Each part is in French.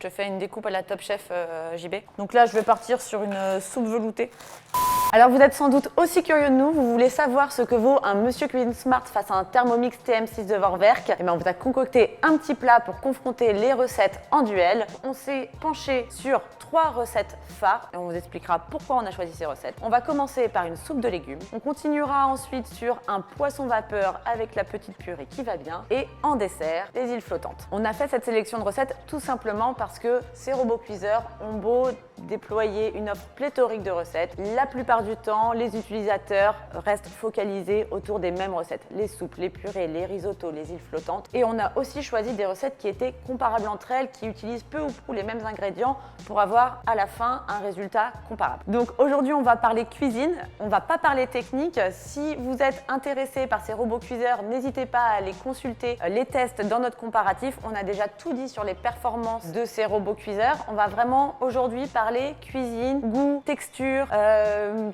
te fais une découpe à la Top Chef JB. Donc là, je vais partir sur une soupe veloutée. Alors vous êtes sans doute aussi curieux de nous, vous voulez savoir ce que vaut un Monsieur Cuisine Smart face à un Thermomix TM6 de Vorwerk. Et bien on vous a concocté un petit plat pour confronter les recettes en duel. On s'est penché sur 3 recettes phares et on vous expliquera pourquoi on a choisi ces recettes. On va commencer par une soupe de légumes. On continuera ensuite sur un poisson vapeur avec la petite purée qui va bien. Et en dessert, les îles flottantes. On a fait cette sélection de recettes tout simplement parce que ces robots cuiseurs ont beau déployer une offre pléthorique de recettes. La plupart du temps, les utilisateurs restent focalisés autour des mêmes recettes. Les soupes, les purées, les risottos, les îles flottantes. Et on a aussi choisi des recettes qui étaient comparables entre elles, qui utilisent peu ou prou les mêmes ingrédients pour avoir à la fin un résultat comparable. Donc aujourd'hui, on va parler cuisine, on va pas parler technique. Si vous êtes intéressé par ces robots cuiseurs, n'hésitez pas à aller consulter les tests dans notre comparatif. On a déjà tout dit sur les performances de ces robots cuiseurs. On va vraiment aujourd'hui parler cuisine, goût, texture,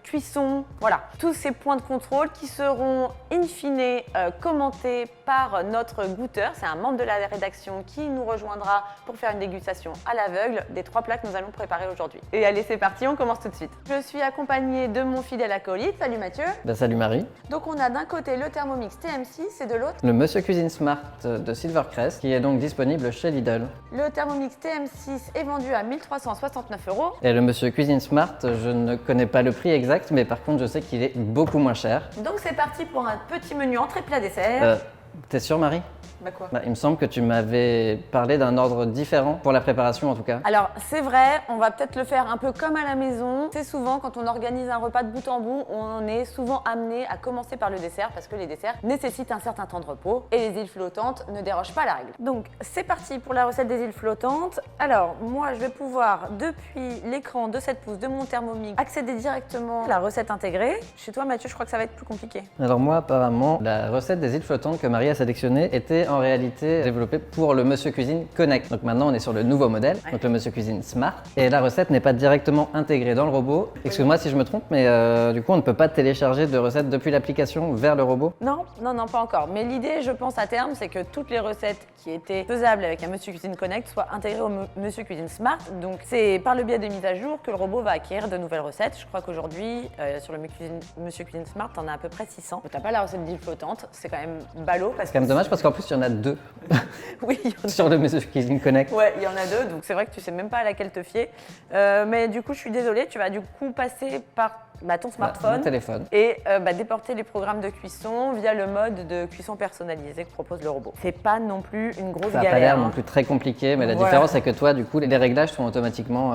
cuisson, voilà. Tous ces points de contrôle qui seront in fine commentés par notre goûteur. C'est un membre de la rédaction qui nous rejoindra pour faire une dégustation à l'aveugle des 3 plats que nous allons préparer aujourd'hui. Et allez, c'est parti, on commence tout de suite. Je suis accompagnée de mon fidèle acolyte. Salut Mathieu. Salut Marie. Donc on a d'un côté le Thermomix TM6 et de l'autre le Monsieur Cuisine Smart de Silvercrest qui est donc disponible chez Lidl. Le Thermomix TM6 est vendu à 1 369 €. Et le Monsieur Cuisine Smart, je ne connais pas le prix exact, mais par contre je sais qu'il est beaucoup moins cher. Donc c'est parti pour un petit menu entrée plat dessert. T'es sûre Marie? Bah quoi? Il me semble que tu m'avais parlé d'un ordre différent pour la préparation en tout cas. Alors c'est vrai, on va peut-être le faire un peu comme à la maison. C'est souvent quand on organise un repas de bout en bout, on est souvent amené à commencer par le dessert parce que les desserts nécessitent un certain temps de repos et les îles flottantes ne dérogent pas à la règle. Donc c'est parti pour la recette des îles flottantes. Alors moi je vais pouvoir depuis l'écran de 7 pouces de mon Thermomix accéder directement à la recette intégrée. Chez toi Mathieu, je crois que ça va être plus compliqué. Alors moi apparemment, la recette des îles flottantes que Marie a sélectionnée était en réalité développée pour le Monsieur Cuisine Connect. Donc maintenant on est sur le nouveau modèle, donc le Monsieur Cuisine Smart. Et la recette n'est pas directement intégrée dans le robot. Excuse-moi si je me trompe, mais du coup on ne peut pas télécharger de recettes depuis l'application vers le robot? Non, pas encore. Mais l'idée, je pense à terme, c'est que toutes les recettes qui étaient faisables avec un Monsieur Cuisine Connect soient intégrées au Monsieur Cuisine Smart. Donc c'est par le biais de mises à jour que le robot va acquérir de nouvelles recettes. Je crois qu'aujourd'hui, sur le Monsieur Cuisine Smart, t'en as à peu près 600. T'as pas la recette d'île flottante, c'est quand même ballot. C'est quand même dommage parce qu'en plus il y en a 2. Oui, il y en a sur le Monsieur Cuisine Connect. Ouais, il y en a 2, donc c'est vrai que tu sais même pas à laquelle te fier. Mais du coup, je suis désolée, tu vas du coup passer par ton smartphone mon téléphone et déporter les programmes de cuisson via le mode de cuisson personnalisé que propose le robot. C'est pas non plus une grosse galère. Ça n'a pas l'air non plus très compliqué, mais la différence c'est que toi, du coup, les réglages sont automatiquement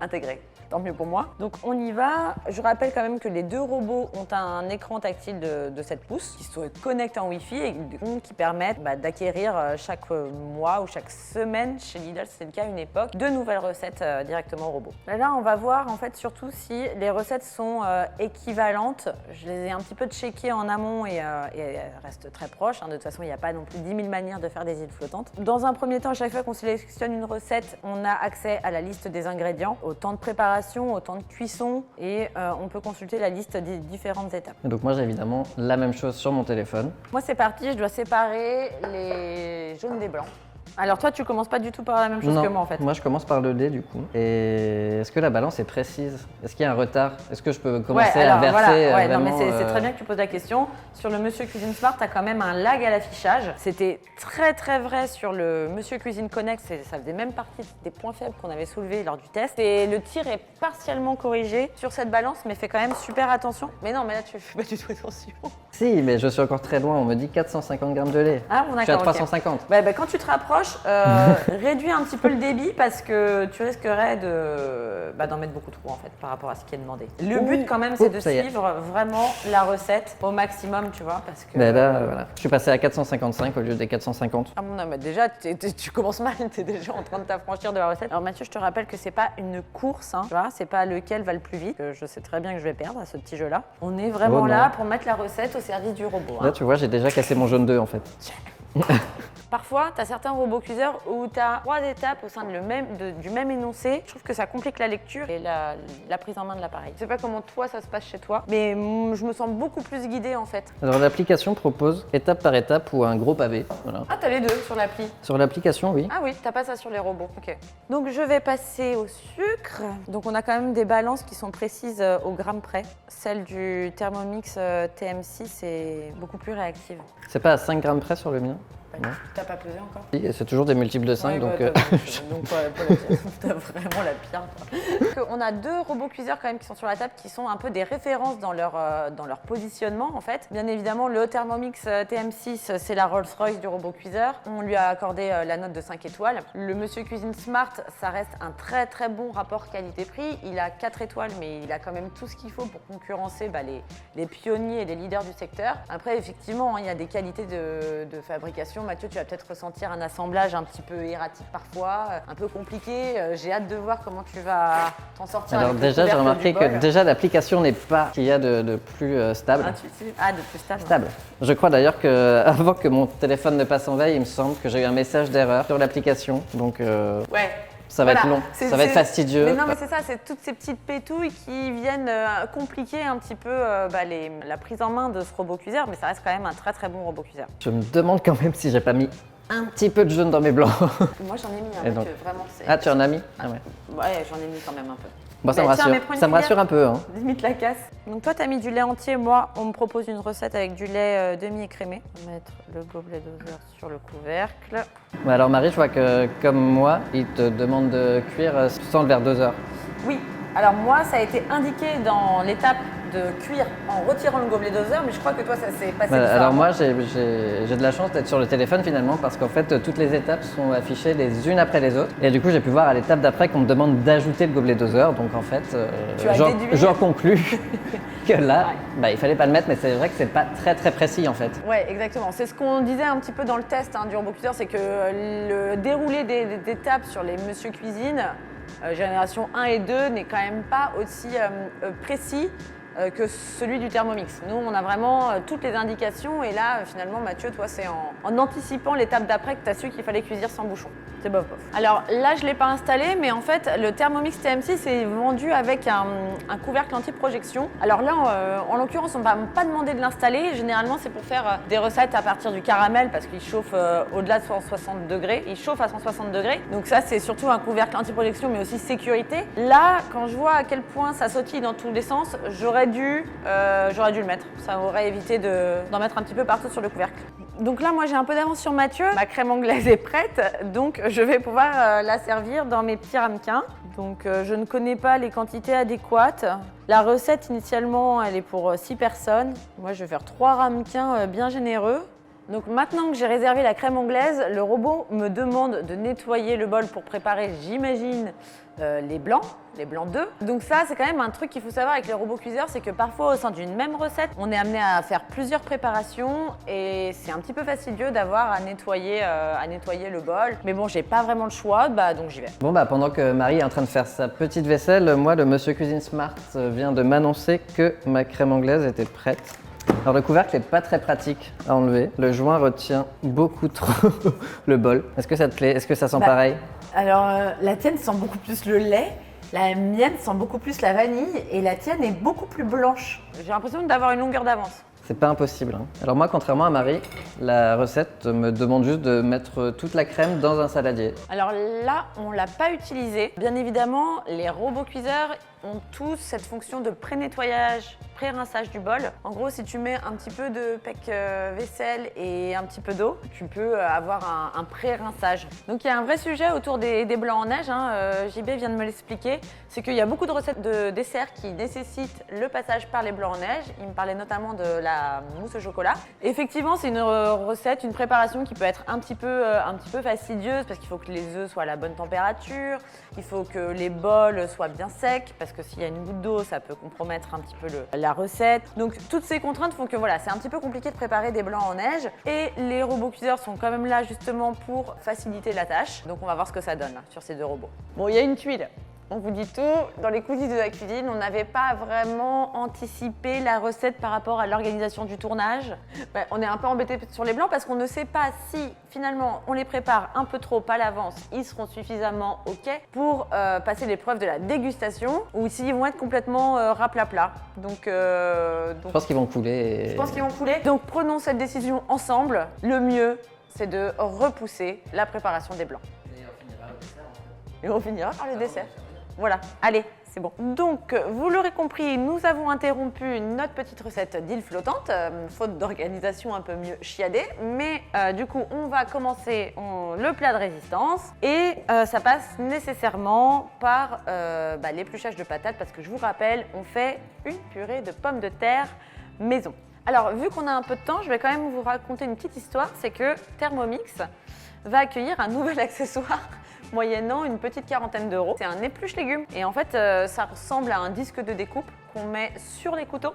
intégrés. Tant mieux pour moi. Donc on y va. Je rappelle quand même que les 2 robots ont un écran tactile de 7 pouces qui se connectent en Wi-Fi et qui permettent d'acquérir chaque mois ou chaque semaine chez Lidl, c'est le cas à une époque, 2 nouvelles recettes directement au robot. Là, on va voir en fait surtout si les recettes sont équivalentes. Je les ai un petit peu checkées en amont et elles restent très proches. De toute façon, il n'y a pas non plus 10 000 manières de faire des îles flottantes. Dans un premier temps, à chaque fois qu'on sélectionne une recette, on a accès à la liste des ingrédients, au temps de préparation, au temps de cuisson et on peut consulter la liste des différentes étapes. Et donc moi j'ai évidemment la même chose sur mon téléphone. Moi c'est parti, je dois séparer les jaunes des blancs. Alors toi tu commences pas du tout par la même chose que moi en fait. Moi je commence par le lait du coup. Et est-ce que la balance est précise? Est-ce qu'il y a un retard? Est-ce que je peux commencer à verser voilà. Non mais c'est très bien que tu poses la question. Sur le Monsieur Cuisine Smart, tu as quand même un lag à l'affichage. C'était très vrai sur le Monsieur Cuisine Connect, ça faisait même partie des points faibles qu'on avait soulevés lors du test. Et le tir est partiellement corrigé sur cette balance, mais fais quand même super attention. Mais non, mais là tu fais pas du tout attention. Si, mais je suis encore très loin, on me dit 450 grammes de lait. Ah bon, d'accord. Je suis à 350. Okay. Quand tu te rapproches, réduis un petit peu le débit parce que tu risquerais d'en mettre beaucoup trop en fait par rapport à ce qui est demandé. Le but quand même c'est de suivre vraiment la recette au maximum, tu vois, parce que… Mais là, voilà. Je suis passé à 455 au lieu des 450. Ah bon, non, mais déjà, tu commences mal, tu es déjà en train de t'affranchir de la recette. Alors Mathieu, je te rappelle que c'est pas une course, hein, tu vois, c'est pas lequel va le plus vite. Je sais très bien que je vais perdre à ce petit jeu-là. On est vraiment là pour mettre la recette au service du robot. Là, tu vois, j'ai déjà cassé mon jaune d'œuf en fait. Parfois, tu as certains robots cuiseurs où tu as 3 étapes au sein du même énoncé. Je trouve que ça complique la lecture et la prise en main de l'appareil. Je sais pas comment toi ça se passe chez toi, mais je me sens beaucoup plus guidée en fait. Alors l'application propose étape par étape ou un gros pavé. Voilà. Ah, t'as les deux sur l'appli. Sur l'application, oui. Ah oui, t'as pas ça sur les robots. Ok. Donc je vais passer au sucre. Donc on a quand même des balances qui sont précises au gramme près. Celle du Thermomix TM6 est beaucoup plus réactive. C'est pas à 5 grammes près sur le mien? Non. T'as pas pesé encore? Oui, et c'est toujours des multiples de 5, Ouais, donc... donc t'as vraiment la pire. On a 2 robots cuiseurs quand même qui sont sur la table qui sont un peu des références dans leur positionnement en fait. Bien évidemment, le Thermomix TM6, c'est la Rolls-Royce du robot cuiseur. On lui a accordé la note de 5 étoiles. Le Monsieur Cuisine Smart, ça reste un très très bon rapport qualité-prix. Il a 4 étoiles, mais il a quand même tout ce qu'il faut pour concurrencer les pionniers et les leaders du secteur. Après, effectivement, il y a des qualités de fabrication. Mathieu, tu vas peut-être ressentir un assemblage un petit peu erratique parfois, un peu compliqué. J'ai hâte de voir comment tu vas t'en sortir. Alors avec le déjà, j'ai couvercle remarqué du que bol. déjà l'application n'est pas ce qu'il y a de plus stable. Intuitif. Ah, de plus stable. Stable. Je crois d'ailleurs que avant que mon téléphone ne passe en veille, il me semble que j'ai eu un message d'erreur sur l'application. Donc Ouais. ça va Voilà. être long, ça va être fastidieux. Mais non, mais c'est ça, c'est toutes ces petites pétouilles qui viennent compliquer un petit peu la prise en main de ce robot cuiseur, mais ça reste quand même un très très bon robot cuiseur. Je me demande quand même si j'ai pas mis un petit peu de jaune dans mes blancs. Moi j'en ai mis un Et peu, donc- vraiment. Ah, tu en as mis? Ah ouais. Ouais, j'en ai mis quand même un peu. Bon, ça Bah, me tiens, rassure. mais prends une Ça me rassure cuillère. un peu. Hein. Limite la casse. Donc toi, t'as mis du lait entier. Moi, on me propose une recette avec du lait demi-écrémé. On va mettre le gobelet doseur sur le couvercle. Ouais, alors Marie, je vois que comme moi, il te demande de cuire sans le verre 2 heures. Oui. Alors moi, ça a été indiqué dans l'étape de cuire en retirant le gobelet doseur, mais je crois que toi, ça s'est passé Voilà, différemment. alors moi, j'ai de la chance d'être sur le téléphone finalement parce qu'en fait, toutes les étapes sont affichées les unes après les autres. Et du coup, j'ai pu voir à l'étape d'après qu'on me demande d'ajouter le gobelet doseur. Donc en fait, Tu as déduit. j'en conclus que là, Ouais. il fallait pas le mettre, mais c'est vrai que c'est pas très très précis en fait. Ouais, exactement. C'est ce qu'on disait un petit peu dans le test du robot cuiseur, c'est que le déroulé des étapes sur les Monsieur Cuisine, génération 1 et 2, n'est quand même pas aussi précis que celui du Thermomix. Nous, on a vraiment toutes les indications et là, finalement, Mathieu, toi, c'est en anticipant l'étape d'après que tu as su qu'il fallait cuisir sans bouchon. C'est bof bof. Alors là, je ne l'ai pas installé, mais en fait, le Thermomix TM6 est vendu avec un couvercle anti-projection. Alors là, en l'occurrence, on ne va pas demander de l'installer. Généralement, c'est pour faire des recettes à partir du caramel parce qu'il chauffe au-delà de 160 degrés. Il chauffe à 160 degrés. Donc ça, c'est surtout un couvercle anti-projection, mais aussi sécurité. Là, quand je vois à quel point ça sautille dans tous les sens, j'aurais dû le mettre. Ça aurait évité d'en mettre un petit peu partout sur le couvercle. Donc là, moi, j'ai un peu d'avance sur Mathieu. Ma crème anglaise est prête, donc je vais pouvoir la servir dans mes petits ramequins. Donc je ne connais pas les quantités adéquates. La recette, initialement, elle est pour 6 personnes. Moi, je vais faire 3 ramequins bien généreux. Donc maintenant que j'ai réservé la crème anglaise, le robot me demande de nettoyer le bol pour préparer, j'imagine, les blancs d'œufs. Donc ça, c'est quand même un truc qu'il faut savoir avec les robots cuiseurs, c'est que parfois au sein d'une même recette, on est amené à faire plusieurs préparations et c'est un petit peu fastidieux d'avoir à nettoyer le bol. Mais bon, j'ai pas vraiment le choix, donc j'y vais. Bon pendant que Marie est en train de faire sa petite vaisselle, moi le Monsieur Cuisine Smart vient de m'annoncer que ma crème anglaise était prête. Alors le couvercle n'est pas très pratique à enlever. Le joint retient beaucoup trop le bol. Est-ce que ça te plaît? Est-ce que ça sent pareil? Alors, la tienne sent beaucoup plus le lait, la mienne sent beaucoup plus la vanille et la tienne est beaucoup plus blanche. J'ai l'impression d'avoir une longueur d'avance. C'est pas impossible. Hein. Alors moi, contrairement à Marie, la recette me demande juste de mettre toute la crème dans un saladier. Alors là, on ne l'a pas utilisé. Bien évidemment, les robots cuiseurs ont tous cette fonction de pré-nettoyage, pré-rinçage du bol. En gros, si tu mets un petit peu de pec vaisselle et un petit peu d'eau, tu peux avoir un pré-rinçage. Donc il y a un vrai sujet autour des blancs en neige, JB vient de me l'expliquer, c'est qu'il y a beaucoup de recettes de desserts qui nécessitent le passage par les blancs en neige. Il me parlait notamment de la mousse au chocolat. Effectivement, c'est une recette, une préparation qui peut être un petit peu fastidieuse parce qu'il faut que les œufs soient à la bonne température, il faut que les bols soient bien secs parce que s'il y a une goutte d'eau, ça peut compromettre un petit peu la recette. Donc toutes ces contraintes font que voilà, c'est un petit peu compliqué de préparer des blancs en neige et les robots cuiseurs sont quand même là justement pour faciliter la tâche. Donc on va voir ce que ça donne là, sur ces deux robots. Bon, il y a une tuile On vous dit tout. Dans les coulisses de la cuisine, on n'avait pas vraiment anticipé la recette par rapport à l'organisation du tournage. Ouais, on est un peu embêté sur les blancs parce qu'on ne sait pas si finalement on les prépare un peu trop à l'avance, ils seront suffisamment OK pour passer l'épreuve de la dégustation ou s'ils vont être complètement raplapla. Donc, Je pense qu'ils vont couler. je pense qu'ils vont couler. Donc prenons cette décision ensemble. Le mieux, c'est de repousser la préparation des blancs. Et on finira par le dessert. Voilà, allez, c'est bon. Donc, vous l'aurez compris, nous avons interrompu notre petite recette d'île flottante, faute d'organisation un peu mieux chiadée. Mais du coup, on va commencer le plat de résistance et ça passe nécessairement par l'épluchage de patates parce que je vous rappelle, on fait une purée de pommes de terre maison. Alors, vu qu'on a un peu de temps, je vais quand même vous raconter une petite histoire, c'est que Thermomix va accueillir un nouvel accessoire moyennant une petite quarantaine d'euros. C'est un épluche légumes et en fait ça ressemble à un disque de découpe qu'on met sur les couteaux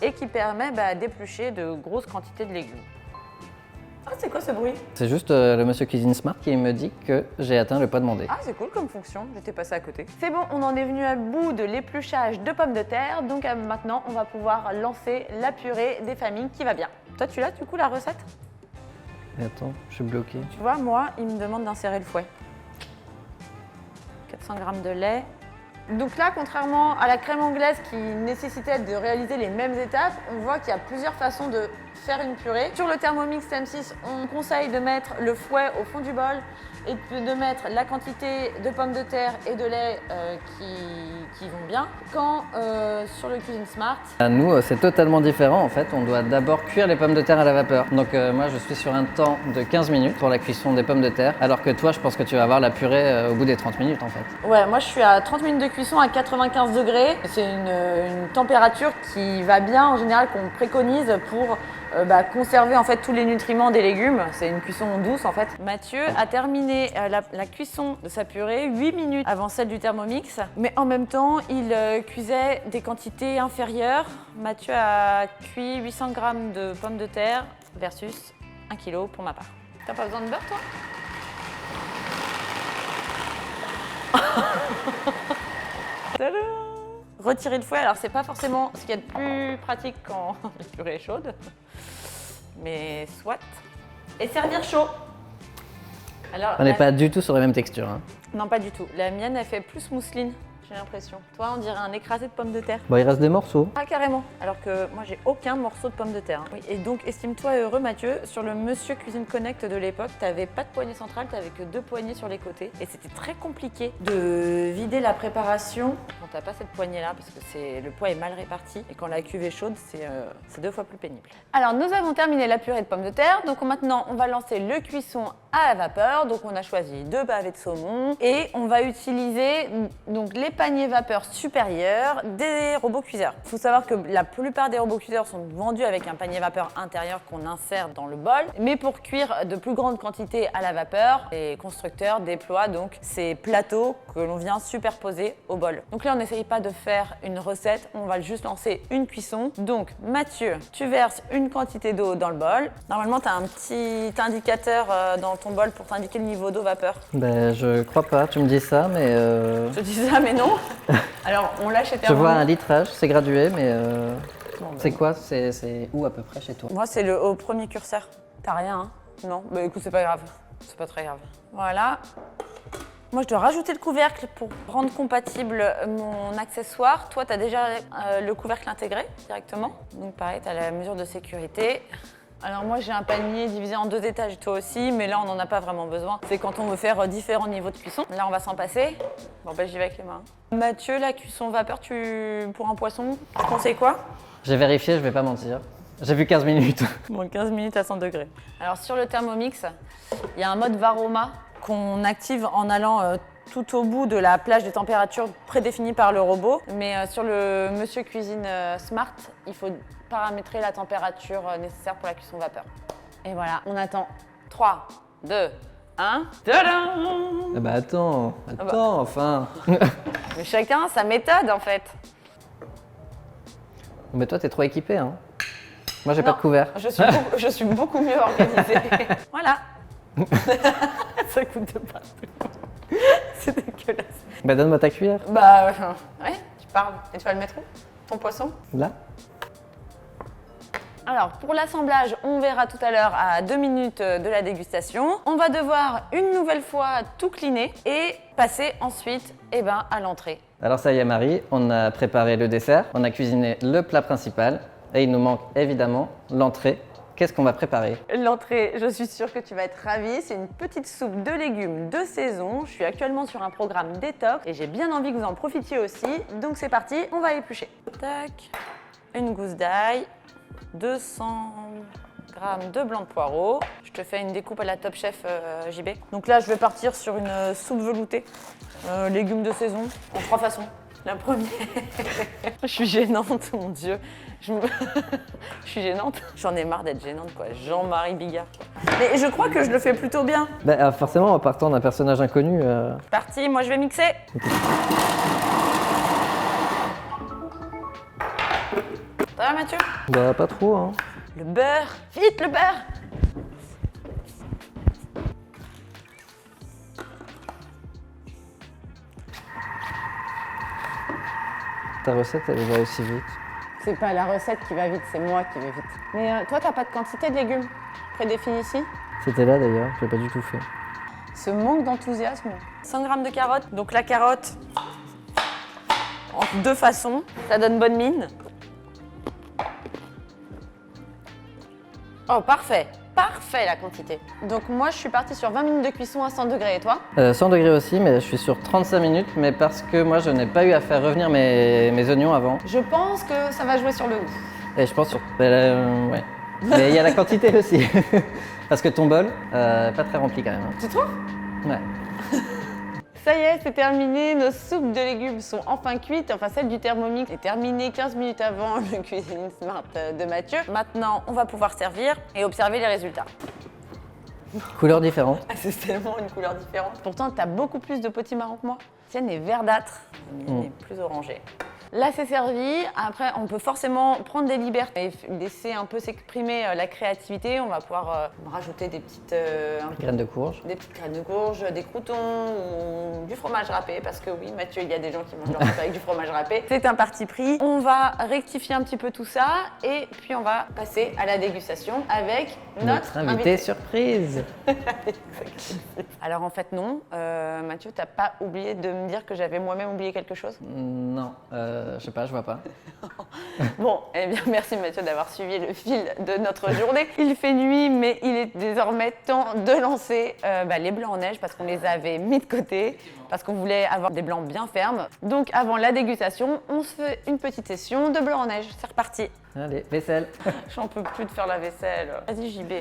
et qui permet d'éplucher de grosses quantités de légumes. Ah, c'est quoi ce bruit? C'est juste le monsieur Cuisine Smart qui me dit que j'ai atteint le pas demandé. Ah, c'est cool comme fonction, j'étais passé à côté. C'est bon, on en est venu à bout de l'épluchage de pommes de terre, donc maintenant on va pouvoir lancer la purée des familles qui va bien. Toi tu l'as du coup la recette? Mais attends, je suis bloqué. Tu vois, moi il me demande d'insérer le fouet. 400 g de lait. Donc là, contrairement à la crème anglaise qui nécessitait de réaliser les mêmes étapes, on voit qu'il y a plusieurs façons de faire une purée. Sur le Thermomix TM6, on conseille de mettre le fouet au fond du bol et de mettre la quantité de pommes de terre et de lait qui vont bien. Quand sur le Cuisine Smart, Nous, c'est totalement différent en fait. On doit d'abord cuire les pommes de terre à la vapeur. Donc moi, je suis sur un temps de 15 minutes pour la cuisson des pommes de terre, alors que toi, je pense que tu vas avoir la purée au bout des 30 minutes en fait. ouais, moi je suis à 30 minutes de cuisson à 95 degrés. C'est une température qui va bien en général qu'on préconise pour conserver en fait tous les nutriments des légumes. C'est une cuisson douce en fait. Mathieu a terminé la cuisson de sa purée 8 minutes avant celle du Thermomix, mais en même temps il cuisait des quantités inférieures. Mathieu a cuit 800 g de pommes de terre versus 1 kg pour ma part. T'as pas besoin de beurre toi? Tadam! Retirer le fouet, alors c'est pas forcément ce qu'il y a de plus pratique quand la purée est chaude, mais soit. Et servir chaud. Alors, On n'est pas du tout sur la même texture. Hein. Non, pas du tout. La mienne, elle fait plus mousseline, j'ai l'impression. Toi, on dirait un écrasé de pommes de terre. Bon, il reste des morceaux. Ah, carrément. Alors que moi, j'ai aucun morceau de pommes de terre. Oui, et donc, estime-toi heureux, Mathieu. Sur le Monsieur Cuisine Connect de l'époque, t'avais pas de poignée centrale, t'avais que 2 poignées sur les côtés. Et c'était très compliqué de vider la préparation quand t'as pas cette poignée-là, parce que le poids est mal réparti. Et quand la cuve est chaude, c'est 2 fois plus pénible. Alors, nous avons terminé la purée de pommes de terre. Donc maintenant, on va lancer le cuisson à la vapeur. Donc, on a choisi 2 pavés de saumon. Et on va utiliser donc les paniers vapeur supérieurs des robots cuiseurs. Il faut savoir que la plupart des robots cuiseurs sont vendus avec un panier vapeur intérieur qu'on insère dans le bol. Mais pour cuire de plus grandes quantités à la vapeur, les constructeurs déploient donc ces plateaux que l'on vient superposer au bol. Donc là, on n'essaye pas de faire une recette, on va juste lancer une cuisson. Donc Mathieu, tu verses une quantité d'eau dans le bol. Normalement, tu as un petit indicateur dans ton bol pour t'indiquer le niveau d'eau vapeur. Ben, je crois pas, tu me dis ça, mais. Je te dis ça, mais non. Alors, on lâche Je éternellement. vois un litrage, c'est gradué, mais. Bon, bah, C'est quoi? C'est où à peu près chez toi? moi, c'est au premier curseur. T'as rien, hein? Non? Bah écoute, c'est pas grave. C'est pas très grave. Voilà. Moi, je dois rajouter le couvercle pour rendre compatible mon accessoire. Toi, tu as déjà le couvercle intégré directement. Donc pareil, tu as la mesure de sécurité. Alors moi, j'ai un panier divisé en 2 étages, toi aussi, mais là, on n'en a pas vraiment besoin. C'est quand on veut faire différents niveaux de cuisson. Là, on va s'en passer. Bon, ben, j'y vais avec les mains. Mathieu, la cuisson vapeur, pour un poisson, tu conseilles quoi? J'ai vérifié, je vais pas mentir. J'ai vu 15 minutes. Bon, 15 minutes à 100 degrés. Alors sur le Thermomix, il y a un mode Varoma qu'on active en allant tout au bout de la plage de température prédéfinie par le robot. Mais sur le Monsieur Cuisine Smart, il faut paramétrer la température nécessaire pour la cuisson vapeur. Et voilà, on attend 3, 2, 1. Tadam! Ah bah attends, enfin. Mais chacun sa méthode en fait. Mais toi, t'es trop équipé, hein. Moi, j'ai pas Non, de couvert. je suis beaucoup mieux organisée. Voilà. Ça coûte de partout. C'est dégueulasse. Bah donne-moi ta cuillère. Bah ouais, tu parles. Et tu vas le mettre où? Ton poisson? Là. Alors pour l'assemblage, on verra tout à l'heure à 2 minutes de la dégustation. On va devoir une nouvelle fois tout cleaner et passer ensuite à l'entrée. Alors ça y est Marie, on a préparé le dessert, on a cuisiné le plat principal et il nous manque évidemment l'entrée. Qu'est-ce qu'on va préparer? L'entrée, je suis sûre que tu vas être ravie. C'est une petite soupe de légumes de saison. Je suis actuellement sur un programme détox et j'ai bien envie que vous en profitiez aussi. Donc c'est parti, on va éplucher. Tac, une gousse d'ail, 200 g de blanc de poireau. Je te fais une découpe à la Top Chef JB. Donc là, je vais partir sur une soupe veloutée, légumes de saison, en 3 façons. La première, je suis gênante, mon Dieu. Je suis gênante. J'en ai marre d'être gênante, quoi. Jean-Marie Bigard, quoi. Mais je crois que je le fais plutôt bien. Bah forcément en partant d'un personnage inconnu. Parti, moi je vais mixer. Ça va, Mathieu? Bah pas trop hein. Le beurre, vite le beurre! Ta recette elle va aussi vite. C'est pas la recette qui va vite, c'est moi qui vais vite. Mais toi, t'as pas de quantité de légumes prédéfinie ici? C'était là d'ailleurs, j'ai pas du tout fait. Ce manque d'enthousiasme. 100 g de carottes. Donc la carotte, en 2 façons, ça donne bonne mine. Oh, parfait. Parfait la quantité. Donc moi, je suis partie sur 20 minutes de cuisson à 100 degrés et toi? 100 degrés aussi, mais je suis sur 35 minutes, mais parce que moi je n'ai pas eu à faire revenir mes oignons avant. Je pense que ça va jouer sur le goût. Et je pense sur... ouais. Mais il y a la quantité aussi. Parce que ton bol, pas très rempli quand même. Tu trouves? Ouais. Ça y est, c'est terminé. Nos soupes de légumes sont enfin cuites. Enfin, celle du Thermomix est terminée 15 minutes avant le Cuisine Smart de Mathieu. Maintenant, on va pouvoir servir et observer les résultats. Couleur différente. Ah, c'est tellement une couleur différente. Pourtant, t'as beaucoup plus de potimarron que moi. La tienne est verdâtre, la mienne est plus orangée. Là, c'est servi. Après, on peut forcément prendre des libertés et laisser un peu s'exprimer la créativité. On va pouvoir rajouter des petites Graines de courge. des petites graines de courge, des croûtons ou du fromage râpé. Parce que oui, Mathieu, il y a des gens qui mangent leur repas avec du fromage râpé. C'est un parti pris. On va rectifier un petit peu tout ça et puis on va passer à la dégustation avec notre invité surprise. Alors en fait non, Mathieu, t'as pas oublié de me dire que j'avais moi-même oublié quelque chose? Non, je sais pas, je vois pas. Bon, eh bien merci Mathieu d'avoir suivi le fil de notre journée. Il fait nuit, mais il est désormais temps de lancer les blancs en neige parce qu'on les avait mis de côté, parce qu'on voulait avoir des blancs bien fermes. Donc avant la dégustation, on se fait une petite session de blancs en neige. C'est reparti. Allez, vaisselle. J'en peux plus de faire la vaisselle. Vas-y JB.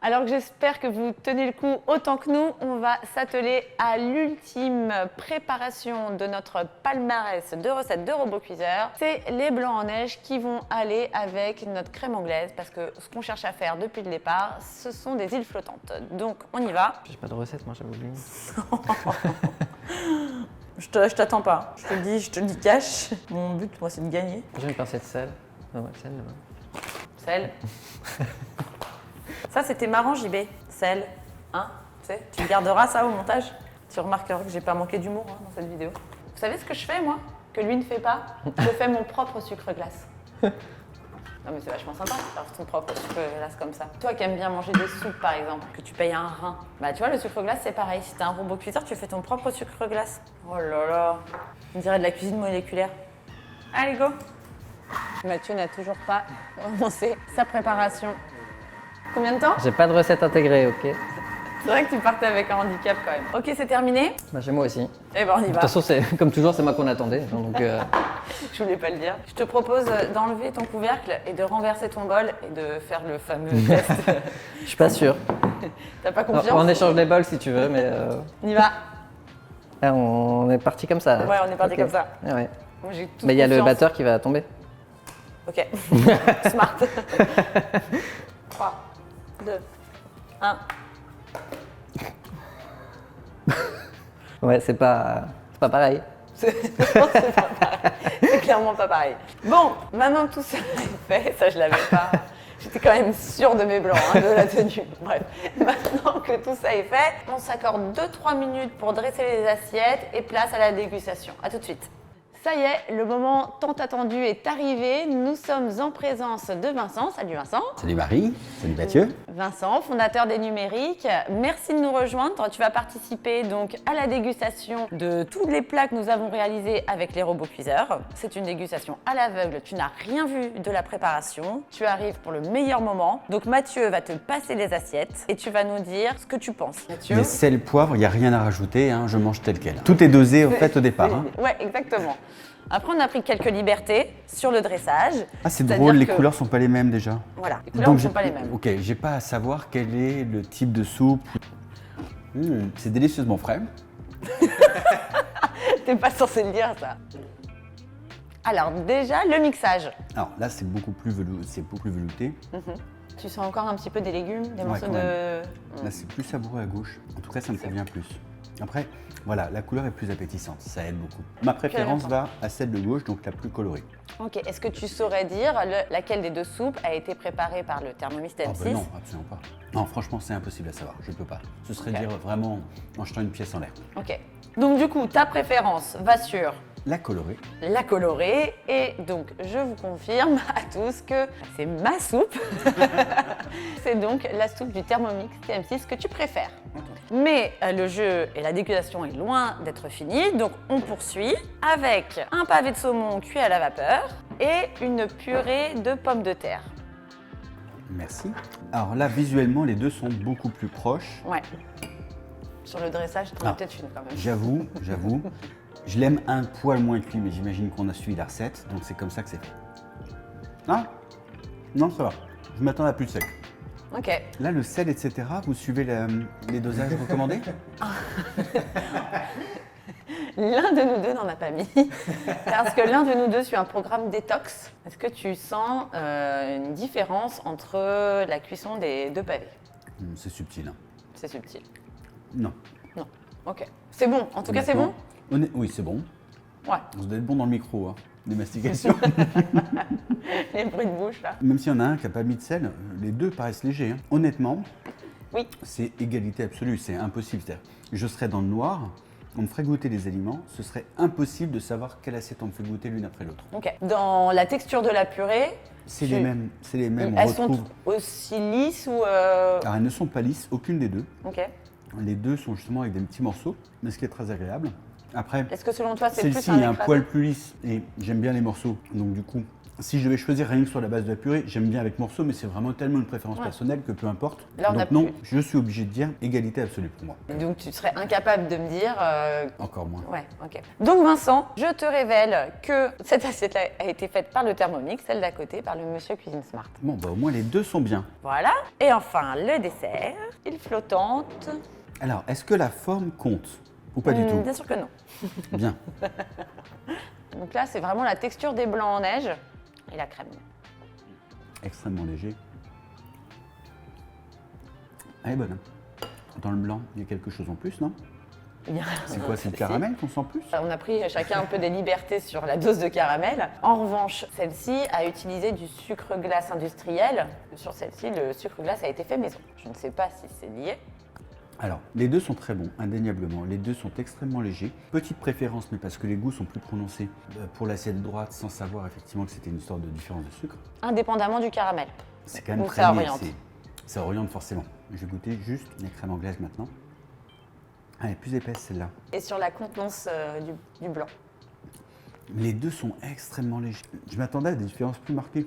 Alors que j'espère que vous tenez le coup autant que nous, on va s'atteler à l'ultime préparation de notre palmarès de recettes de RoboCuiseur. C'est les blancs en neige qui vont aller avec notre crème anglaise parce que ce qu'on cherche à faire depuis le départ, ce sont des îles flottantes. Donc on y va. J'ai pas de recette, moi j'avais oublié. Je t'attends pas. Je te le dis cash. Mon but, moi, c'est de gagner. J'ai une pincée de sel. Ah ouais, sel là-bas. Sel. Ça, c'était marrant, JB. Sel. Hein? Tu sais, tu garderas ça au montage. Tu remarqueras que j'ai pas manqué d'humour dans cette vidéo. Vous savez ce que je fais, moi? Que lui ne fait pas? Je fais mon propre sucre glace. Non, mais c'est vachement sympa de faire ton propre sucre glace comme ça. Toi qui aimes bien manger des soupes, par exemple, que tu payes un rein, bah tu vois, le sucre glace, c'est pareil. Si t'as un robot cuiseur, tu fais ton propre sucre glace. Oh là là. On dirait de la cuisine moléculaire. Allez, go! Mathieu n'a toujours pas commencé sa préparation. Combien de temps? J'ai pas de recette intégrée, ok? C'est vrai que tu partais avec un handicap quand même. Ok, c'est terminé. Bah chez moi aussi. Eh ben on y De va. toute façon, comme toujours, c'est moi qu'on attendait. Donc, Je voulais pas le dire. Je te propose d'enlever ton couvercle et de renverser ton bol et de faire le fameux test. je suis pas sûr. T'as pas On confiance? échange les bols si tu veux, mais On y va. là, on est parti comme ça. Là. Ouais, on est parti Ok. comme ça. Ah ouais. Moi, j'ai toute Mais il y a le confiance. batteur qui va tomber. Ok. Smart. 3, 2, 1. Ouais, c'est pas pareil. C'est pas pareil. C'est clairement pas pareil. Bon, maintenant que tout ça est fait, ça je l'avais pas. J'étais quand même sûre de mes blancs, de la tenue. Bref, maintenant que tout ça est fait, on s'accorde 2-3 minutes pour dresser les assiettes et place à la dégustation. A tout de suite. Ça y est, le moment tant attendu est arrivé. Nous sommes en présence de Vincent. Salut Vincent. Salut Marie, salut Mathieu. Vincent, fondateur des Numériques. Merci de nous rejoindre. Tu vas participer donc à la dégustation de tous les plats que nous avons réalisés avec les robots cuiseurs. C'est une dégustation à l'aveugle. Tu n'as rien vu de la préparation. Tu arrives pour le meilleur moment. Donc Mathieu va te passer les assiettes et tu vas nous dire ce que tu penses. Mathieu. Mais sel, poivre, il n'y a rien à rajouter, hein, je mange tel quel. Tout est dosé au fait au départ. Hein. Ouais, exactement. Après, on a pris quelques libertés sur le dressage. Ah, c'est drôle, les couleurs sont pas les mêmes déjà. Voilà, les couleurs ne sont pas les mêmes. Ok, j'ai pas à savoir quel est le type de soupe. C'est délicieusement frais. T'es pas censé le dire, ça. Alors, déjà, le mixage. Alors là, c'est beaucoup plus velouté. Tu sens encore un petit peu des légumes, des morceaux quand de... Là, c'est plus savoureux à gauche. En tout cas, ça me convient plus. Après, voilà, la couleur est plus appétissante, ça aide beaucoup. Ma préférence va à celle de gauche, donc la plus colorée. Ok, est-ce que tu saurais dire laquelle des deux soupes a été préparée par le Thermomix TM6? Ah bah non, absolument pas. Non, franchement, c'est impossible à savoir, je peux pas. Ce serait dire vraiment en jetant une pièce en l'air. Ok, donc du coup, ta préférence va sur La colorée. la colorée, et donc je vous confirme à tous que c'est ma soupe. C'est donc la soupe du Thermomix TM6 que tu préfères. Mais le jeu et la dégustation est loin d'être finie, donc on poursuit avec un pavé de saumon cuit à la vapeur et une purée de pommes de terre. Merci. Alors là, visuellement, les deux sont beaucoup plus proches. Ouais. Sur le dressage, t'en as peut-être une quand même. J'avoue. Je l'aime un poil moins cuit, mais j'imagine qu'on a suivi la recette, donc c'est comme ça que c'est fait. Ah non, ça va. Je m'attends à plus sec. Ok. Là, le sel, etc., vous suivez les dosages recommandés? L'un de nous deux n'en a pas mis, parce que l'un de nous deux suit un programme détox. Est-ce que tu sens une différence entre la cuisson des deux pavés? C'est subtil. Hein. C'est subtil. Non. Non. Ok. C'est bon. En tout cas, c'est bon. Oui, c'est bon. Ouais. Vous devez être bon dans le micro, hein, des mastications. Les bruits de bouche là. Même s'il y en a un qui n'a pas mis de sel, les deux paraissent légers. Hein. Honnêtement, Oui. c'est égalité absolue, c'est impossible. C'est-à-dire, je serais dans le noir, on me ferait goûter les aliments, ce serait impossible de savoir quelle assiette on me fait goûter l'une après l'autre. Ok. Dans la texture de la purée, C'est les mêmes, on elles retrouve. sont aussi lisses ou Alors elles ne sont pas lisses, aucune des deux. Ok. Les deux sont justement avec des petits morceaux, mais ce qui est très agréable. Après, Est-ce que selon toi, c'est plus celle-ci un est un écrasé? poil plus lisse et j'aime bien les morceaux. Donc du coup, si je devais choisir rien que sur la base de la purée, j'aime bien avec morceaux, mais c'est vraiment tellement une préférence personnelle que peu importe. Là, on a Donc non, plus. je suis obligé de dire égalité absolue pour moi. Donc tu serais incapable de me dire. Encore moins. Ouais, ok. Donc Vincent, je te révèle que cette assiette-là a été faite par le Thermomix, celle d'à côté par le Monsieur Cuisine Smart. Bon, bah au moins les deux sont bien. Voilà. Et enfin, le dessert, il flottante. Alors, est-ce que la forme compte ou pas du tout? Bien sûr que non. Bien. Donc là, c'est vraiment la texture des blancs en neige et la crème. Extrêmement léger. Elle est bonne. Dans le blanc, il y a quelque chose en plus, non? C'est quoi, c'est le caramel qu'on sent plus? On a pris chacun un peu des libertés sur la dose de caramel. En revanche, celle-ci a utilisé du sucre glace industriel. Sur celle-ci, le sucre glace a été fait maison. Je ne sais pas si c'est lié. Alors, les deux sont très bons, indéniablement. Les deux sont extrêmement légers. Petite préférence, mais parce que les goûts sont plus prononcés pour l'assiette droite, sans savoir effectivement que c'était une histoire de différence de sucre. Indépendamment du caramel. C'est quand même Ou très ça lié, oriente. Ça oriente forcément. Je vais goûter juste la crème anglaise maintenant. Elle est plus épaisse celle-là. Et sur la contenance du blanc. Les deux sont extrêmement légers. Je m'attendais à des différences plus marquées,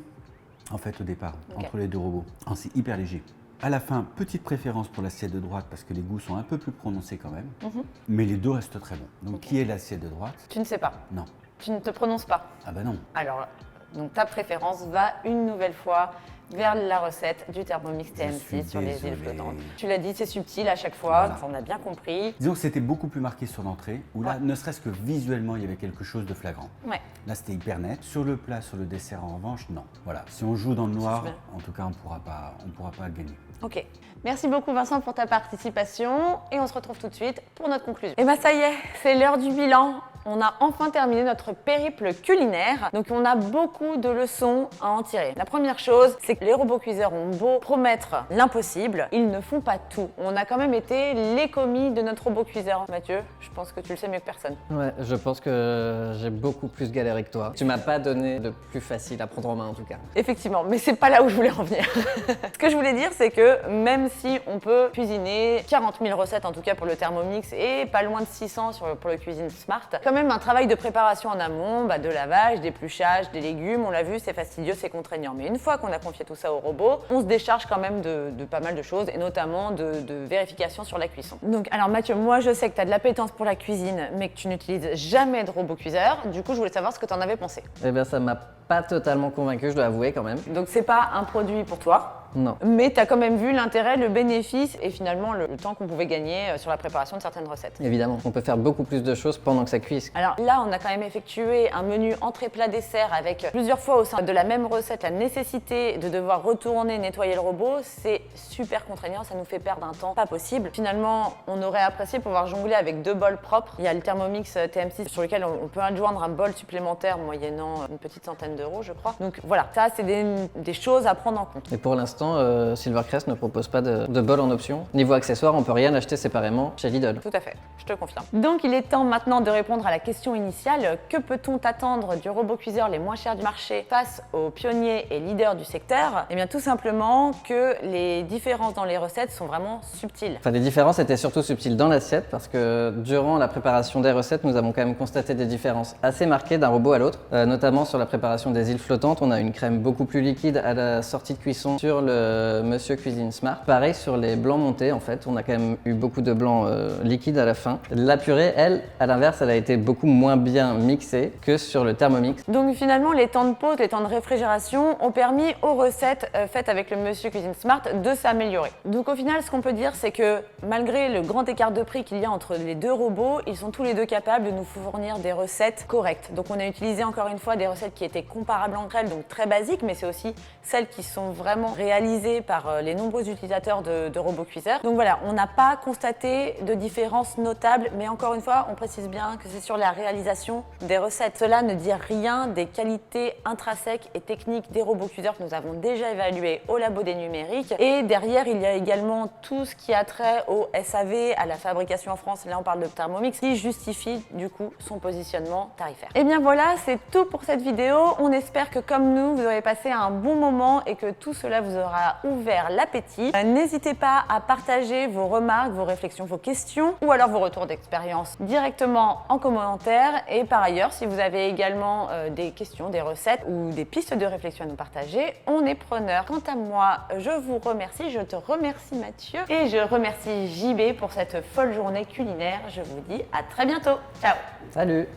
en fait, au départ, entre les deux robots. Oh, c'est hyper léger. À la fin, petite préférence pour l'assiette de droite parce que les goûts sont un peu plus prononcés quand même. Mais les deux restent très bons. Donc, qui est l'assiette de droite? Tu ne sais pas. Non. Tu ne te prononces pas. Ah bah non. Alors, donc ta préférence va une nouvelle fois vers la recette du Thermomix suis TM6 sur les îles désolé. flottantes. Tu l'as dit, c'est subtil à chaque fois, Voilà. on a bien compris. Disons que c'était beaucoup plus marqué sur l'entrée, où là, Ouais. ne serait-ce que visuellement, il y avait quelque chose de flagrant. Ouais. Là, c'était hyper net. Sur le plat, sur le dessert, en revanche, non. Voilà. Si on joue dans le noir, bien. en tout cas, on pourra pas gagner. Ok. Merci beaucoup Vincent pour ta participation et on se retrouve tout de suite pour notre conclusion. Et bah ça y est, c'est l'heure du bilan. on a enfin terminé notre périple culinaire. Donc on a beaucoup de leçons à en tirer. La première chose, c'est que les robots cuiseurs ont beau promettre l'impossible, ils ne font pas tout. On a quand même été les commis de notre robot cuiseur. Mathieu, je pense que tu le sais mieux que personne. Ouais, je pense que j'ai beaucoup plus galéré que toi. Tu m'as pas donné de plus facile à prendre en main en tout cas. Effectivement, mais c'est pas là où je voulais en venir. Ce que je voulais dire, c'est que même si on peut cuisiner 40 000 recettes, en tout cas pour le Thermomix, et pas loin de 600 pour le Cuisine Smart, quand même un travail de préparation en amont, de lavage, d'épluchage, des légumes, on l'a vu, c'est fastidieux, c'est contraignant. Mais une fois qu'on a confié tout ça au robot, on se décharge quand même de pas mal de choses, et notamment de vérification sur la cuisson. Donc, alors Mathieu, moi je sais que tu as de l'appétence pour la cuisine, mais que tu n'utilises jamais de robot cuiseur. Du coup, je voulais savoir ce que tu en avais pensé. Eh bien, ça m'a pas totalement convaincu, je dois avouer quand même. Donc, c'est pas un produit pour toi. Non. Mais tu as quand même vu l'intérêt, le bénéfice et finalement le temps qu'on pouvait gagner sur la préparation de certaines recettes. Évidemment, on peut faire beaucoup plus de choses pendant que ça cuise. Alors là, on a quand même effectué un menu entrée plat dessert avec plusieurs fois au sein de la même recette la nécessité de devoir retourner nettoyer le robot. C'est super contraignant, ça nous fait perdre un temps pas possible. Finalement, on aurait apprécié pouvoir jongler avec 2 bols propres. Il y a le Thermomix TM6 sur lequel on peut adjoindre un bol supplémentaire moyennant une petite centaine d'euros, je crois. Donc voilà, ça c'est des choses à prendre en compte. Et pour l'instant, Silvercrest ne propose pas de bol en option. Niveau accessoires, on peut rien acheter séparément chez Lidl. Tout à fait, je te confirme. Donc il est temps maintenant de répondre à la question initiale. Que peut-on attendre du robot cuiseur les moins chers du marché face aux pionniers et leaders du secteur? Eh bien tout simplement que les différences dans les recettes sont vraiment subtiles. Enfin, les différences étaient surtout subtiles dans l'assiette parce que durant la préparation des recettes, nous avons quand même constaté des différences assez marquées d'un robot à l'autre. Notamment sur la préparation des îles flottantes, on a une crème beaucoup plus liquide à la sortie de cuisson sur le Monsieur Cuisine Smart. Pareil sur les blancs montés, en fait, on a quand même eu beaucoup de blancs liquides à la fin. La purée, elle, à l'inverse, elle a été beaucoup moins bien mixée que sur le Thermomix. Donc finalement, les temps de pause, les temps de réfrigération ont permis aux recettes faites avec le Monsieur Cuisine Smart de s'améliorer. Donc au final, ce qu'on peut dire, c'est que malgré le grand écart de prix qu'il y a entre les deux robots, ils sont tous les deux capables de nous fournir des recettes correctes. Donc on a utilisé encore une fois des recettes qui étaient comparables entre elles, donc très basiques, mais c'est aussi celles qui sont vraiment réalisées par les nombreux utilisateurs de robots cuiseurs. Donc voilà, on n'a pas constaté de différence notable, mais encore une fois, on précise bien que c'est sur la réalisation des recettes. Cela ne dit rien des qualités intrinsèques et techniques des robots cuiseurs que nous avons déjà évalués au labo des numériques. Et derrière, il y a également tout ce qui a trait au SAV, à la fabrication en France, là on parle de Thermomix, qui justifie du coup son positionnement tarifaire. Et bien voilà, c'est tout pour cette vidéo. On espère que comme nous, vous aurez passé un bon moment et que tout cela vous aura ouvert l'appétit. N'hésitez pas à partager vos remarques, vos réflexions, vos questions ou alors vos retours d'expérience directement en commentaire. Et par ailleurs, si vous avez également des questions, des recettes ou des pistes de réflexion à nous partager, on est preneur. Quant à moi, je vous remercie, je te remercie Mathieu et je remercie JB pour cette folle journée culinaire. Je vous dis à très bientôt. Ciao. Salut!